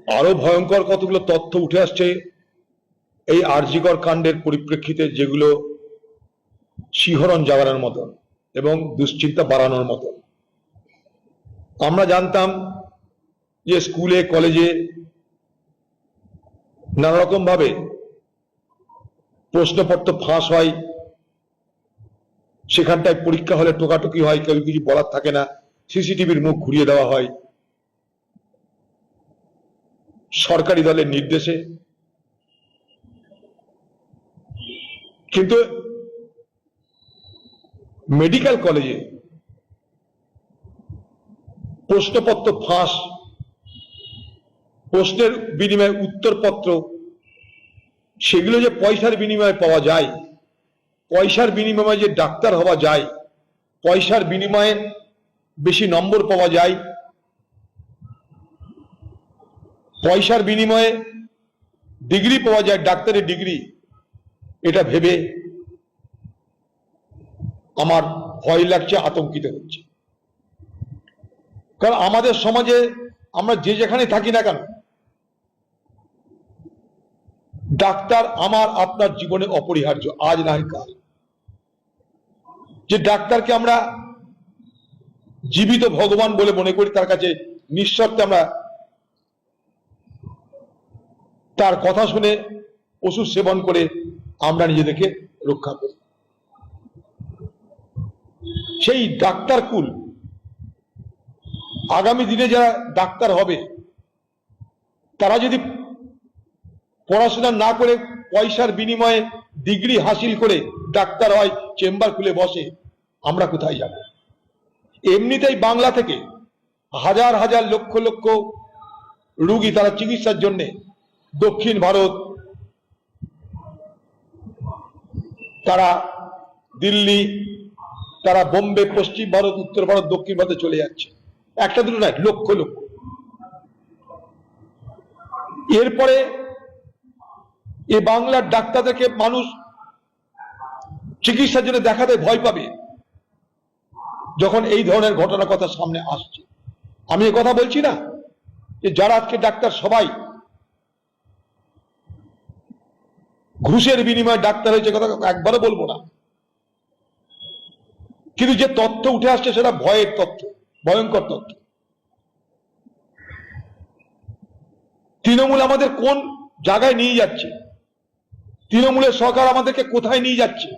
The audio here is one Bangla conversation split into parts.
আরো ভয়ঙ্কর কতগুলো তথ্য উঠে আসছে এই আরজিকর কাণ্ডের পরিপ্রেক্ষিতে, যেগুলো শিহরণ জাগানোর মতো এবং দুশ্চিন্তা বাড়ানোর মতো। আমরা জানতাম যে স্কুলে কলেজে নানা রকম ভাবে প্রশ্নপত্র ফাঁস হয়, সেখানটায় পরীক্ষা হলে টোকাটুকি হয়, কেউ কিছু বলার থাকে না, সিসিটিভির মুখ ঘুরিয়ে দেওয়া হয় সরকারি দলের নির্দেশে। কিন্তু মেডিকেল কলেজে প্রশ্নপত্র ফাঁস, প্রশ্নের বিনিময়ে উত্তরপত্র, সেগুলো যে পয়সার বিনিময়ে পাওয়া যায়, পয়সার বিনিময়ে যে ডাক্তার হওয়া যায়, পয়সার বিনিময়ে বেশি নম্বর পাওয়া যায়, পয়সার বিনিময়ে ডিগ্রি পাওয়া যায়, ডাক্তারের ডিগ্রি, এটা ভেবে আমার ভয় লাগছে, আতঙ্কিত হচ্ছে। কারণ আমাদের সমাজে আমরা যে যেখানে থাকি না কেন, ডাক্তার আমার আপনার জীবনে অপরিহার্য, আজ না হয় কাল। যে ডাক্তারকে আমরা জীবিত ভগবান বলে মনে করি, তার কাছে নিঃশর্তে আমরা তার কথা শুনে ওষুধ সেবন করে আমরা নিজেদেরকে রক্ষা করি। সেই ডাক্তার কুল আগামী দিনে যারা ডাক্তার হবে, তারা যদি পড়াশোনা না করে পয়সার বিনিময়ে ডিগ্রি হাসিল করে ডাক্তার হয়, চেম্বার খুলে বসে, আমরা কোথায় যাব? এমনিতেই বাংলা থেকে হাজার হাজার লক্ষ লক্ষ রোগী তারা চিকিৎসার জন্য দক্ষিণ ভারত, তারা দিল্লি, তারা বোম্বে, পশ্চিম ভারত, উত্তর ভারত, দক্ষিণ ভারতে চলে যাচ্ছে। একটা দুটো নয়, লক্ষ লক্ষ। এরপরে এ বাংলার ডাক্তারদেরকে মানুষ চিকিৎসার জন্য দেখাতে ভয় পাবে যখন এই ধরনের ঘটনার কথা সামনে আসছে। আমি এ কথা বলছি না যে যারা আজকে ডাক্তার সবাই ঘুষের বিনিময়ে ডাক্তার হয়েছে, কথা একবারও বলবো না। কিন্তু যে তথ্য উঠে আসছে সেটা ভয়ের তথ্য, ভয়ঙ্কর তথ্য। তৃণমূল আমাদের কোন জায়গায় নিয়ে যাচ্ছে? তৃণমূলের সরকার আমাদেরকে কোথায় নিয়ে যাচ্ছে?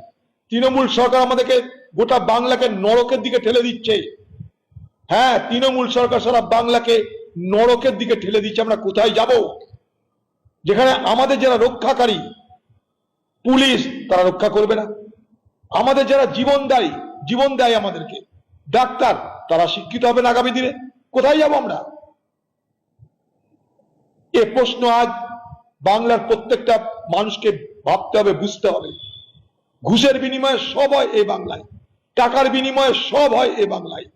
তৃণমূল সরকার আমাদেরকে গোটা বাংলাকে নরকের দিকে ঠেলে দিচ্ছে। হ্যাঁ, তৃণমূল সরকার সারা বাংলাকে নরকের দিকে ঠেলে দিচ্ছে। আমরা কোথায় যাব? যেখানে আমাদের যারা রক্ষাকারী পুলিশ, তারা রক্ষা করবে না। আমাদের যারা জীবন দেয় আমাদেরকে ডাক্তার, তারা শিক্ষিত হবে না আগামী দিনে। কোথায় যাব আমরা? এ প্রশ্ন আজ বাংলার প্রত্যেকটা মানুষকে ভাবতে হবে, বুঝতে হবে। ঘুষের বিনিময়ে সব হয় এই বাংলায়, টাকার বিনিময়ে সব হয় এই বাংলায়।